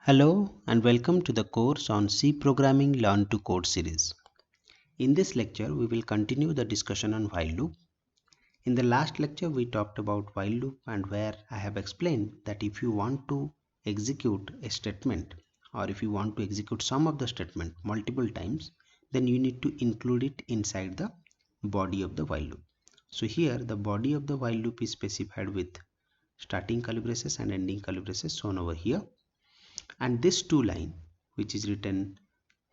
Hello and welcome to the course on C Programming Learn to Code series. In this lecture, we will continue the discussion on while loop. In the last lecture, we talked about while loop and where I have explained that if you want to execute a statement or if you want to execute some of the statement multiple times, then you need to include it inside the body of the while loop. So here the body of the while loop is specified with starting curly braces and ending curly braces shown over here. And this two line which is written,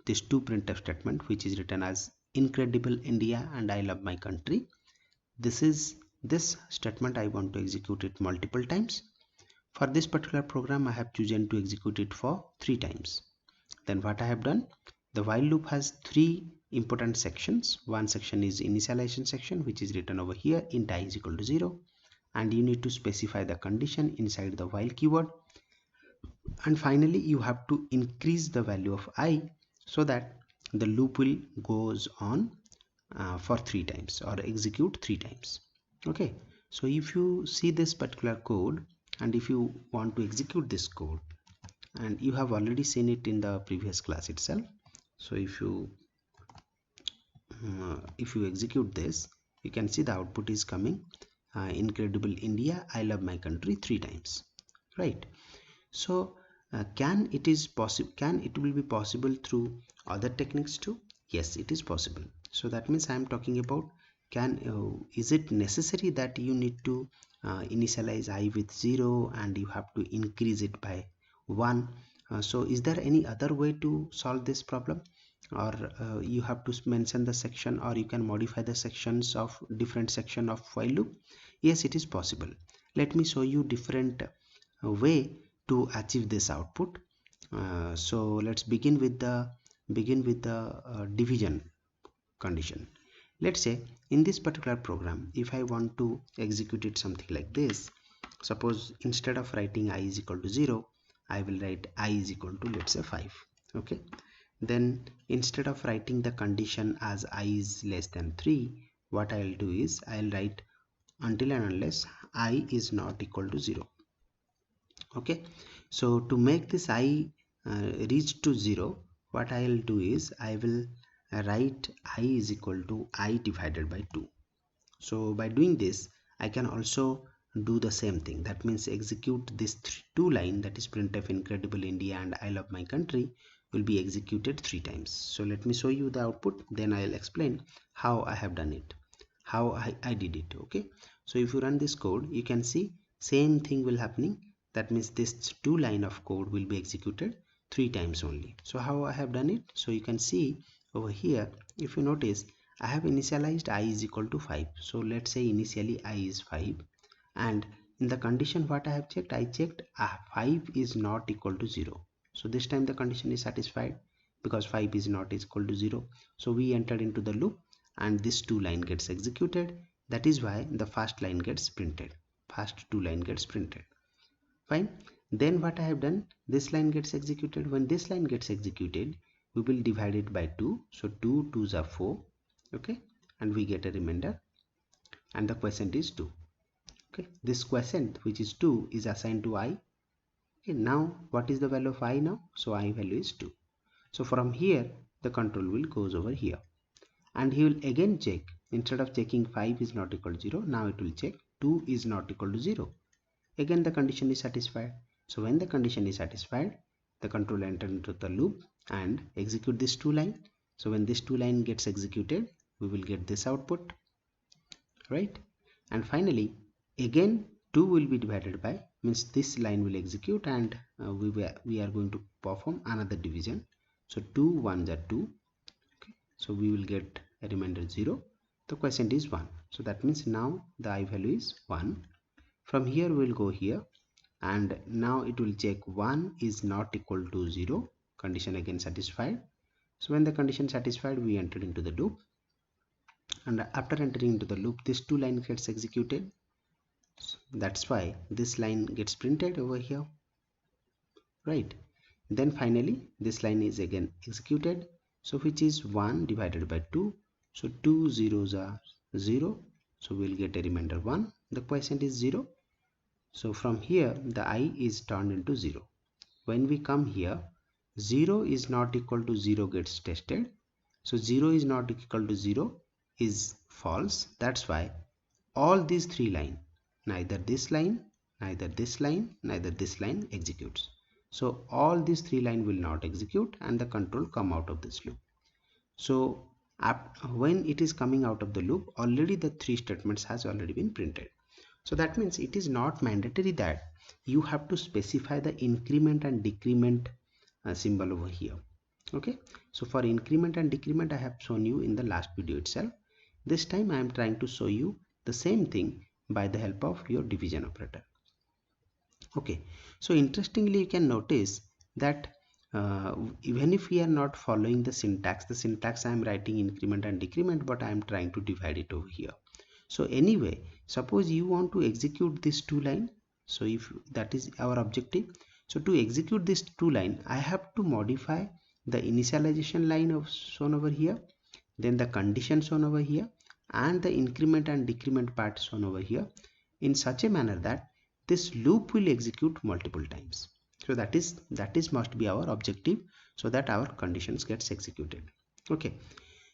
this two printf statement which is written as incredible India and I love my country, this statement I want to execute it multiple times. For this particular program I have chosen to execute it for 3 times. Then what I have done, the while loop has 3 important sections. One section is initialization section which is written over here, int I is equal to 0, and you need to specify the condition inside the while keyword. And finally you have to increase the value of I so that the loop will goes on for 3 times or execute 3 times. Okay, so if you see this particular code and if you want to execute this code, and you have already seen it in the previous class itself, so if you execute this, you can see the output is coming incredible India I love my country 3 times, right? So can it will be possible through other techniques too? Yes, it is possible. So that means I am talking about is it necessary that you need to initialize I with 0 and you have to increase it by 1? So is there any other way to solve this problem, or you have to mention the section, or you can modify the sections of different section of while loop? Yes, it is possible. Let me show you different way to achieve this output. So let's begin with the division condition. Let's say in this particular program, if I want to execute it something like this, suppose instead of writing I is equal to 0, I will write I is equal to, let's say, 5. Okay, then instead of writing the condition as I is less than 3, what I'll do is I'll write until and unless I is not equal to 0. Okay, so to make this I reach to 0, what I will do is I will write I is equal to I divided by 2. So by doing this, I can also do the same thing. That means execute this 2 line, that is printf incredible India and I love my country, will be executed 3 times. So let me show you the output, then I'll explain how I have done it, how I did it. Okay, so if you run this code, you can see same thing will happening. That means this 2 line of code will be executed 3 times only. So how I have done it? So you can see over here, if you notice, I have initialized I is equal to 5. So let's say initially I is 5, and in the condition what I have checked, I checked 5 is not equal to 0. So this time the condition is satisfied because 5 is not equal to 0. So we entered into the loop and this 2 line gets executed. That is why the first line gets printed, first 2 line gets printed. Fine. Then what I have done, this line gets executed. When this line gets executed, we will divide it by 2. So 2 2s are 4. Okay, and we get a remainder, and the quotient is 2. Okay, this quotient which is 2 is assigned to I. Okay, now what is the value of I now? So I value is 2. So from here the control will goes over here, and he will again check. Instead of checking 5 is not equal to 0, now it will check 2 is not equal to 0. Again the condition is satisfied. So when the condition is satisfied, the control enter into the loop and execute this 2 line. So when this 2 line gets executed, we will get this output, right? And finally again 2 will be divided by, means this line will execute, and we are going to perform another division. So 2 1s are 2. Okay, so we will get a remainder 0. The quotient is 1. So that means now the I value is 1. From here we will go here, and now it will check 1 is not equal to 0. Condition again satisfied. So when the condition satisfied, we entered into the loop, and after entering into the loop, this 2 line gets executed. So that's why this line gets printed over here, right? Then finally this line is again executed, so which is 1 divided by 2. So 2 zeros are 0, so we'll get a remainder 1. The quotient is 0. So from here the I is turned into 0. when we come here, 0 is not equal to 0 gets tested. So 0 is not equal to 0 is false. That's why all these three lines, neither this line, neither this line, neither this line executes. So all these three lines will not execute and the control come out of this loop. So when it is coming out of the loop, already the three statements has already been printed. So that means it is not mandatory that you have to specify the increment and decrement symbol over here. Okay, so for increment and decrement I have shown you in the last video itself. This time I am trying to show you the same thing by the help of your division operator. Okay, so interestingly you can notice that even if we are not following the syntax I am writing increment and decrement, but I am trying to divide it over here. So anyway, suppose you want to execute this two line. So if that is our objective, so to execute this two line, I have to modify the initialization line of shown over here, then the condition shown over here, and the increment and decrement part shown over here in such a manner that this loop will execute multiple times. So that is must be our objective, so that our conditions gets executed. Okay,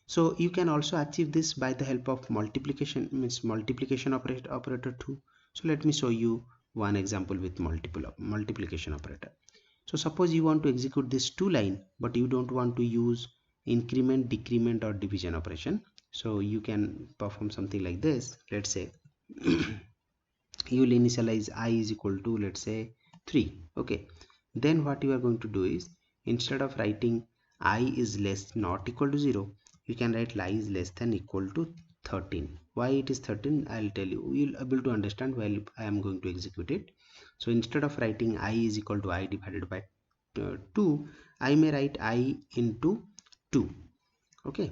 so you can also achieve this by the help of multiplication, means multiplication operator too. So let me show you one example with multiplication operator. So suppose you want to execute this two line, but you don't want to use increment, decrement or division operation. So you can perform something like this. Let's say you will initialize I is equal to, let's say, 3. Okay, then what you are going to do is, instead of writing I is less not equal to 0, you can write I is less than equal to 13. Why it is 13, I'll tell you. You'll able to understand while I am going to execute it. So instead of writing I is equal to I divided by 2, I may write I into 2. Okay,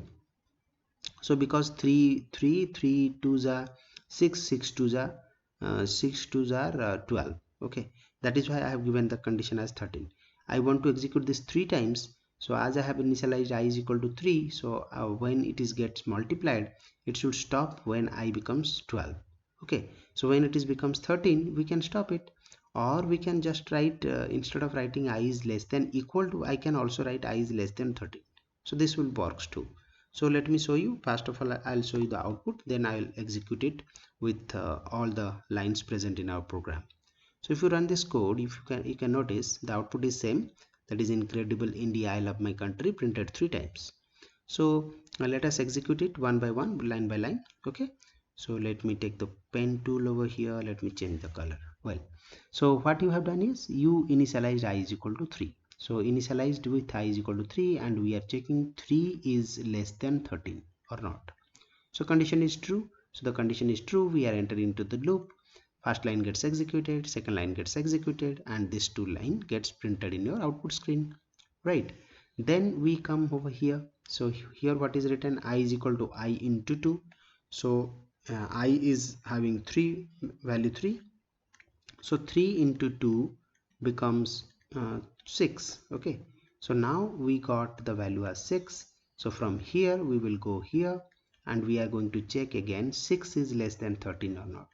so because 3 2s are 6, 6 2s are 6 2s are 12. Okay, that is why I have given the condition as 13. I want to execute this 3 times. So as I have initialized I is equal to 3, so when it is gets multiplied, it should stop when I becomes 12. Okay, so when it is becomes 13, we can stop it, or we can just write instead of writing I is less than equal to, I can also write I is less than 13. So this will works too. So let me show you. First of all, I'll show you the output, then I'll execute it with all the lines present in our program. So if you run this code, if you can notice the output is same, that is incredible India, I love my country, printed 3 times. So let us execute it one by one, line by line. Okay, so let me take the pen tool over here, let me change the color. Well, so what you have done is you initialized I is equal to 3. So initialized with I is equal to 3, and we are checking 3 is less than 13 or not. So condition is true. So the condition is true, we are entering into the loop. First line gets executed, second line gets executed, and this two line gets printed in your output screen, right? Then we come over here. So here what is written, I is equal to I into 2. So I is having 3, value 3. So 3 into 2 becomes 6. Okay, so now we got the value as 6. So from here we will go here, and we are going to check again 6 is less than 13 or not.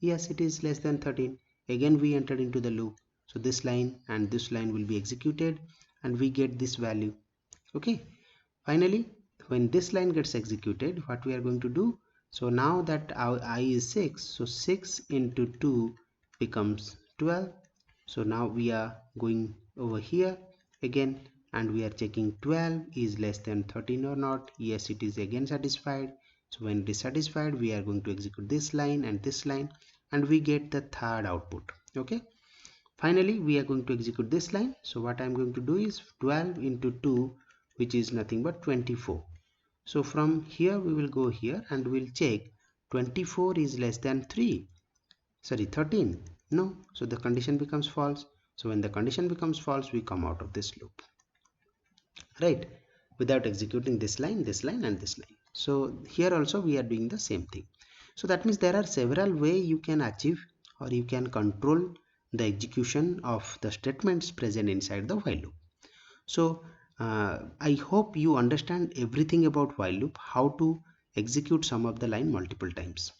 Yes, it is less than 13. Again we entered into the loop. So this line and this line will be executed, and we get this value. Okay, finally when this line gets executed, what we are going to do, so now that our I is 6, so 6 into 2 becomes 12. So now we are going over here again, and we are checking 12 is less than 13 or not. Yes, it is again satisfied. So when it is satisfied, we are going to execute this line and this line, and we get the third output. Okay, finally we are going to execute this line. So what I am going to do is 12 into 2, which is nothing but 24. So from here we will go here, and we'll check 24 is less than 13. No, so the condition becomes false. So when the condition becomes false, we come out of this loop, right, without executing this line and this line. So here also we are doing the same thing. So that means there are several ways you can achieve, or you can control the execution of the statements present inside the while loop. So I hope you understand everything about while loop, how to execute some of the line multiple times.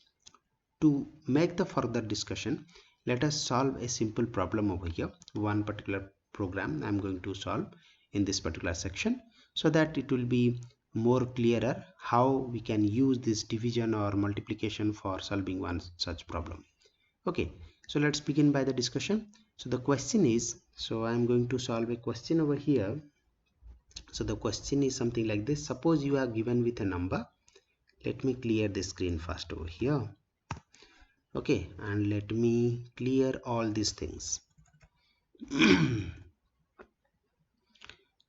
To make the further discussion, let us solve a simple problem over here, one particular program I'm going to solve in this particular section, so that it will be more clearer how we can use this division or multiplication for solving one such problem. Okay, so let's begin by the discussion. So the question is, so I'm going to solve a question over here. So the question is something like this. Suppose you are given with a number. Let me clear the screen first over here. Okay, and let me clear all these things.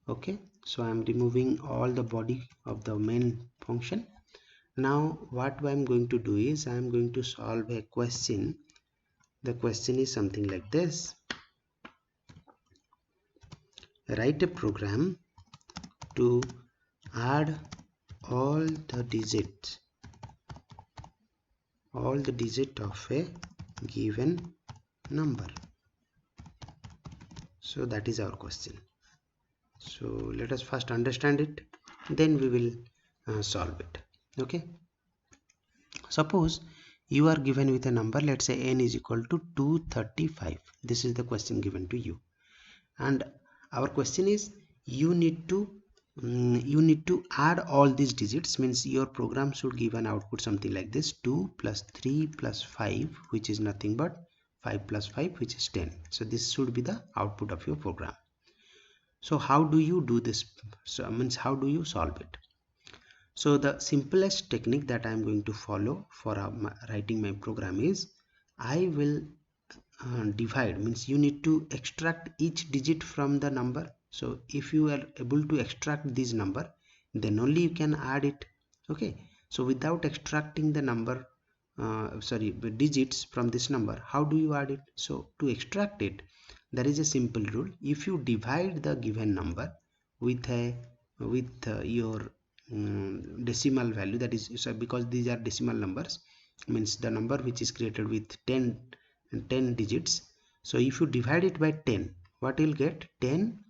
Okay, so I'm removing all the body of the main function. Now what I'm going to do is I'm going to solve a question. The question is something like this. Write a program to add all the digits of a given number. So that is our question. So let us first understand it, then we will solve it. Okay, suppose you are given with a number, let's say n is equal to 235. This is the question given to you, and our question is you need to add all these digits. Means your program should give an output something like this: 2 plus 3 plus 5, which is nothing but 5 plus 5, which is 10. So this should be the output of your program. So how do you do this? So means how do you solve it? So the simplest technique that I am going to follow for writing my program is I will divide. Means you need to extract each digit from the number. So if you are able to extract this number, then only you can add it. Okay, so without extracting the number digits from this number, how do you add it? So to extract it, there is a simple rule. If you divide the given number with your decimal value, that is, so because these are decimal numbers, means the number which is created with 10 digits. So if you divide it by 10, what you'll get? 10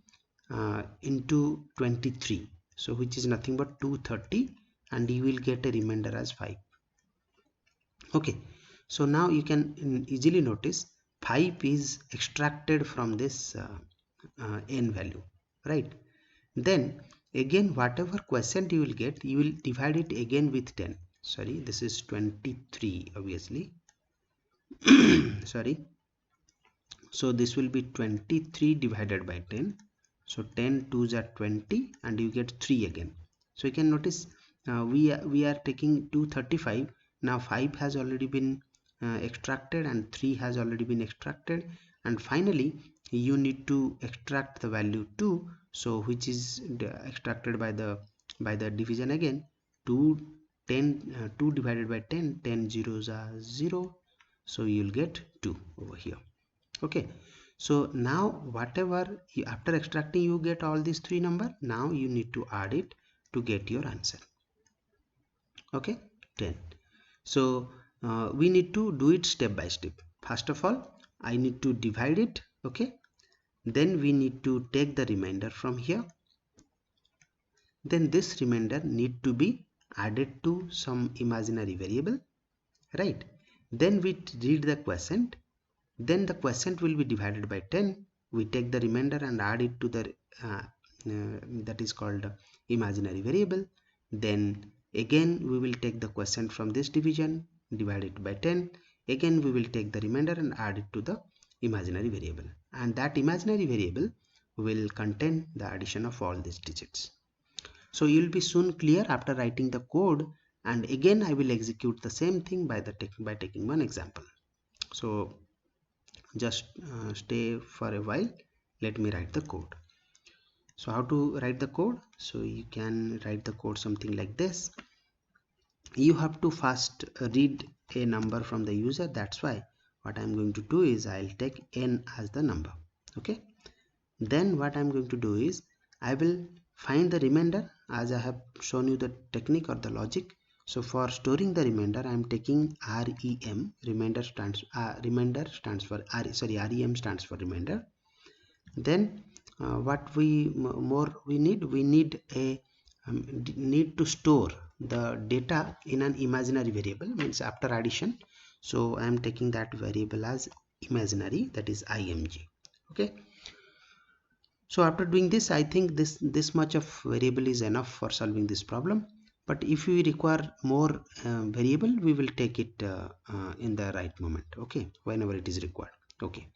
into 23, so which is nothing but 230, and you will get a remainder as 5. Okay, so now you can easily notice 5 is extracted from this n value, right? Then again, whatever quotient you will get, you will divide it again with 10. Sorry, this is 23 obviously. Sorry, so this will be 23 divided by 10. So 10 2s are 20, and you get 3 again. So you can notice we are taking 235. Now 5 has already been extracted, and 3 has already been extracted, and finally you need to extract the value 2, so which is extracted by the division again. 2 divided by 10, 10 zeros are 0, so you'll get 2 over here. Okay, so now whatever after extracting you get all these three number, now you need to add it to get your answer. Okay, 10. So we need to do it step by step. First of all, I need to divide it. Okay, then we need to take the remainder from here. Then this remainder need to be added to some imaginary variable, right? Then we read the quotient. Then the quotient will be divided by 10. We take the remainder and add it to the that is called imaginary variable. Then again we will take the quotient from this division, divide it by 10. Again we will take the remainder and add it to the imaginary variable, and that imaginary variable will contain the addition of all these digits. So you will be soon clear after writing the code, and again I will execute the same thing by taking one example. So just stay for a while. Let me write the code. So how to write the code? So you can write the code something like this. You have to first read a number from the user. That's why what I'm going to do is I'll take n as the number. Okay, then what I'm going to do is I will find the remainder, as I have shown you the technique or the logic. So for storing the remainder, I am taking REM. Remainder stands for REM stands for remainder. Then what we need to store the data in an imaginary variable, means after addition. So I am taking that variable as imaginary, that is img. Okay, So after doing this, I think this much of variable is enough for solving this problem. But if we require more variable, we will take it in the right moment, okay, whenever it is required. Okay,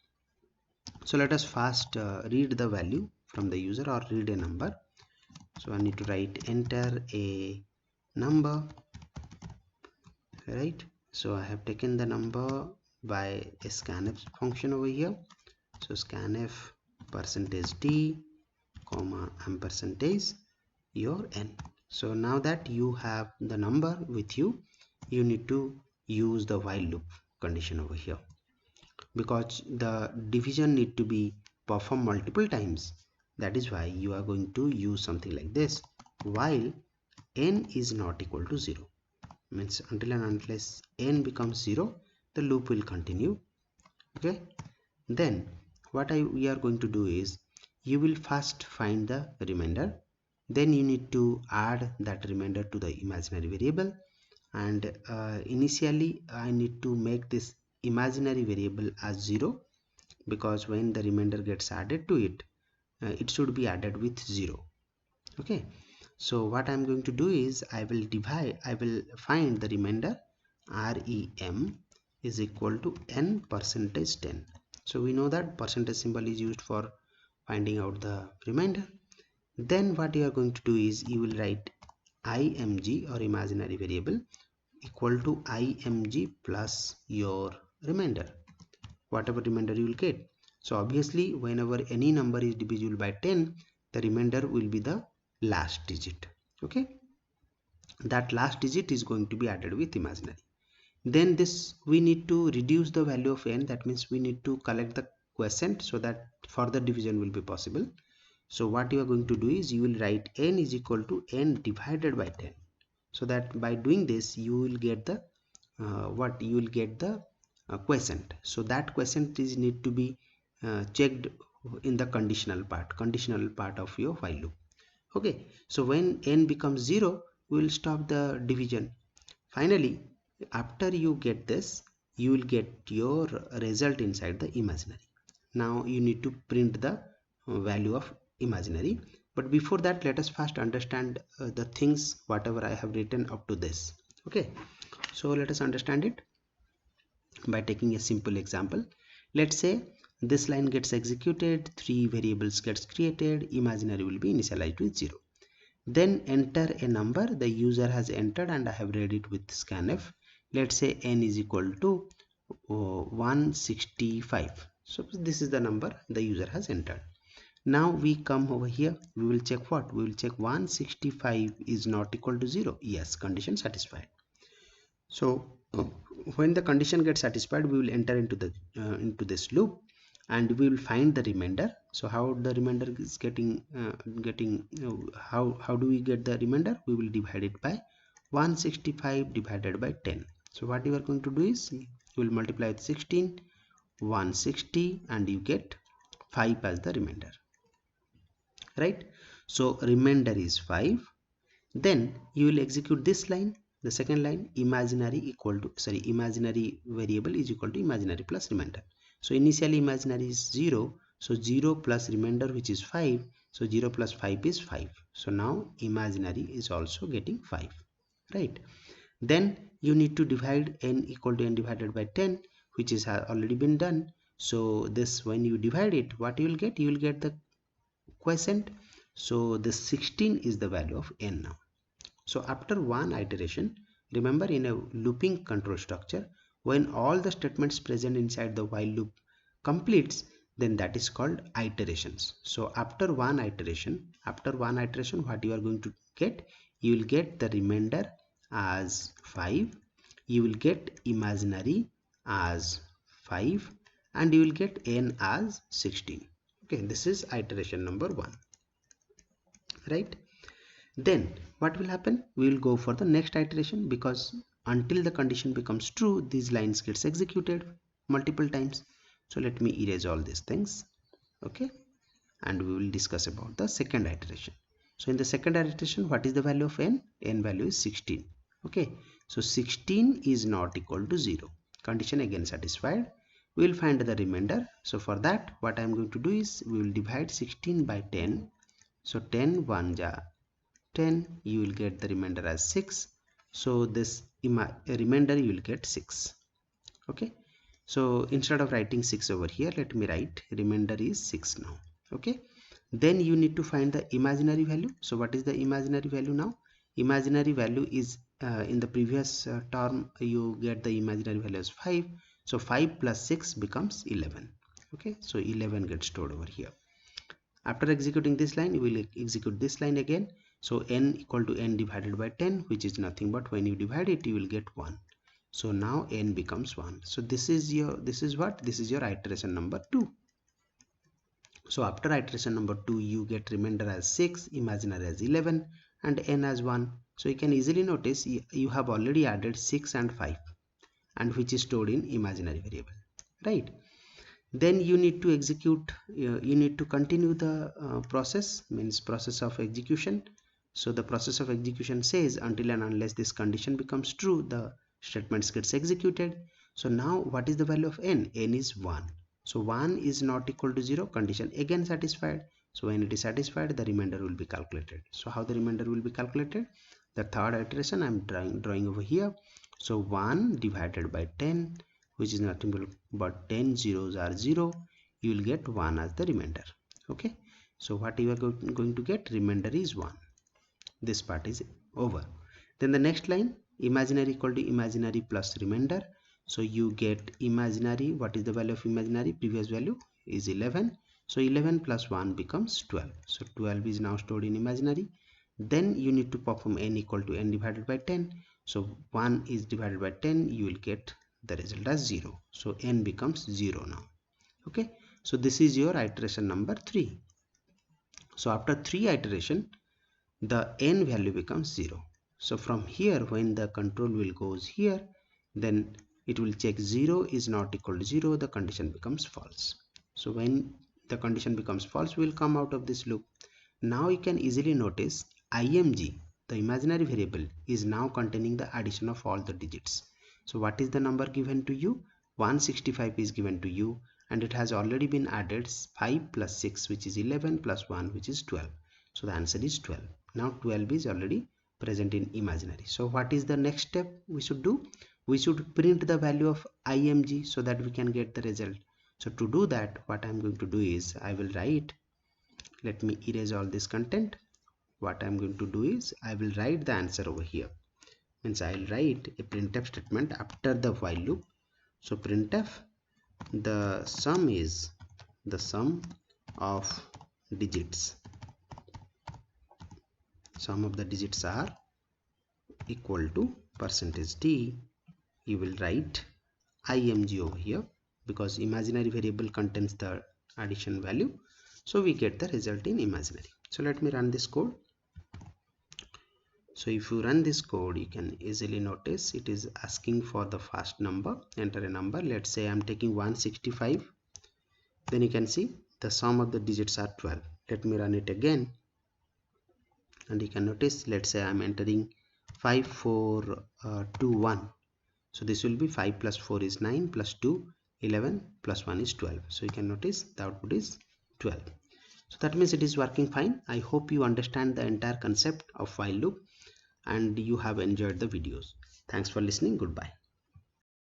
so let us first read the value from the user, or read a number. So I need to write enter a number, right? So I have taken the number by a scanf function over here. So scanf %d comma ampersand your n. So now that you have the number with you, you need to use the while loop condition over here, because the division need to be performed multiple times. That is why you are going to use something like this: while n is not equal to 0. Means until and unless n becomes 0, the loop will continue. Okay, then what we are going to do is, you will first find the remainder, then you need to add that remainder to the imaginary variable, and initially I need to make this imaginary variable as 0, because when the remainder gets added to it, it should be added with 0. Okay, so what I'm going to do is, I will find the remainder rem is equal to n percentage 10. So we know that percentage symbol is used for finding out the remainder. Then what you are going to do is, you will write img, or imaginary variable, equal to img plus your remainder, whatever remainder you will get. So obviously whenever any number is divisible by 10, the remainder will be the last digit. Okay, that last digit is going to be added with imaginary. Then this, we need to reduce the value of n. That means we need to collect the quotient, so that further division will be possible. So what you are going to do is, you will write n is equal to n divided by 10, so that by doing this you will get the quotient. So that quotient is need to be checked in the conditional part of your while loop. Okay, so when n becomes 0, we will stop the division. Finally, after you get this, you will get your result inside the imaginary. Now you need to print the value of imaginary, but before that, let us first understand the things whatever I have written up to this. Okay, so let us understand it by taking a simple example. Let's say this line gets executed, 3 variables gets created, imaginary will be initialized with 0. Then enter a number the user has entered, and I have read it with scanf. Let's say n is equal to 165. So this is the number the user has entered. Now we come over here, we will check what? We will check 165 is not equal to 0. Yes, condition satisfied. So when the condition gets satisfied, we will enter into this loop, and we will find the remainder. So how the remainder is how do we get the remainder? We will divide it by 165 divided by 10. So what you are going to do is, you will multiply with 16, 160, and you get 5 as the remainder, right? So remainder is 5. Then you will execute this line, the second line, imaginary variable is equal to imaginary plus remainder. So initially imaginary is 0, so 0 plus remainder, which is 5, so 0 plus 5 is 5. So now imaginary is also getting 5, right? Then you need to divide n equal to n divided by 10, which is already been done. So this, when you divide it, what you will get? You will get the quotient. So the 16 is the value of n now. So after one iteration, remember, in a looping control structure, when all the statements present inside the while loop completes, then that is called iterations. So after one iteration, what you are going to get? You will get the remainder as 5, you will get imaginary as 5, and you will get n as 16. Okay, this is iteration number 1, right? Then what will happen? We will go for the next iteration, because until the condition becomes true, these lines gets executed multiple times. So let me erase all these things. Okay, and we will discuss about the second iteration. So in the second iteration, what is the value of n? N value is 16. Okay, so 16 is not equal to 0. Condition again satisfied. we will find the remainder. So for that, what I am going to do is we will divide 16 by 10. So 10 1 ja 10, you will get the remainder as 6. So this remainder you will get 6. Okay, so instead of writing 6 over here, let me write remainder is 6 now. Okay, then you need to find the imaginary value. So what is the imaginary value now? Imaginary value is in the previous term you get the imaginary value as 5. So 5 plus 6 becomes 11. Okay, so 11 gets stored over here. After executing this line, you will execute this line again. So n equal to n divided by 10, which is nothing but when you divide it, you will get 1. So now n becomes 1. So this is your iteration number 2. So after iteration number 2, you get remainder as 6, imaginary as 11, and n as 1. So you can easily notice you have already added 6 and 5, and which is stored in imaginary variable, right? Then you need to execute, you need to continue the process, means process of execution. So the process of execution says until and unless this condition becomes true, the statements gets executed. So now what is the value of n? N is 1. So 1 is not equal to 0, condition again satisfied. So when it is satisfied, the remainder will be calculated. So how the remainder will be calculated? The third iteration I am drawing over here. So 1 divided by 10, which is nothing but 10 zeros are 0, you will get 1 as the remainder. Okay, so what you are going to get, remainder is 1. This part is over. Then the next line, imaginary equal to imaginary plus remainder. So you get imaginary, what is the value of imaginary? Previous value is 11. So 11 plus 1 becomes 12. So 12 is now stored in imaginary. Then you need to perform n equal to n divided by 10. So 1 is divided by 10, you will get the result as 0. So n becomes 0 now. Okay, so this is your iteration number 3. So after 3 iteration, the n value becomes 0. So from here, when the control will goes here, then it will check 0 is not equal to 0, the condition becomes false. So when the condition becomes false, we will come out of this loop. Now you can easily notice img, the imaginary variable, is now containing the addition of all the digits. So what is the number given to you? 165 is given to you, and it has already been added 5 plus 6, which is 11, plus 1, which is 12. So the answer is 12. Now 12 is already present in imaginary. So what is the next step we should do? We should print the value of img so that we can get the result. So to do that, what I am going to do is I will write, let me erase all this content. What I am going to do is I will write the answer over here. Means I will write a printf statement after the while loop. So printf, the sum is the sum of digits. Sum of the digits are equal to %d. You will write img over here because imaginary variable contains the addition value. So we get the result in imaginary. So let me run this code. So if you run this code, you can easily notice it is asking for the first number. Enter a number. Let's say I'm taking 165. Then you can see the sum of the digits are 12. Let me run it again. And you can notice, let's say I'm entering 5421. So this will be 5 plus 4 is 9 plus 2 11 plus 1 is 12. So you can notice the output is 12. So that means it is working fine. I hope you understand the entire concept of while loop and you have enjoyed the videos. Thanks for listening. Goodbye.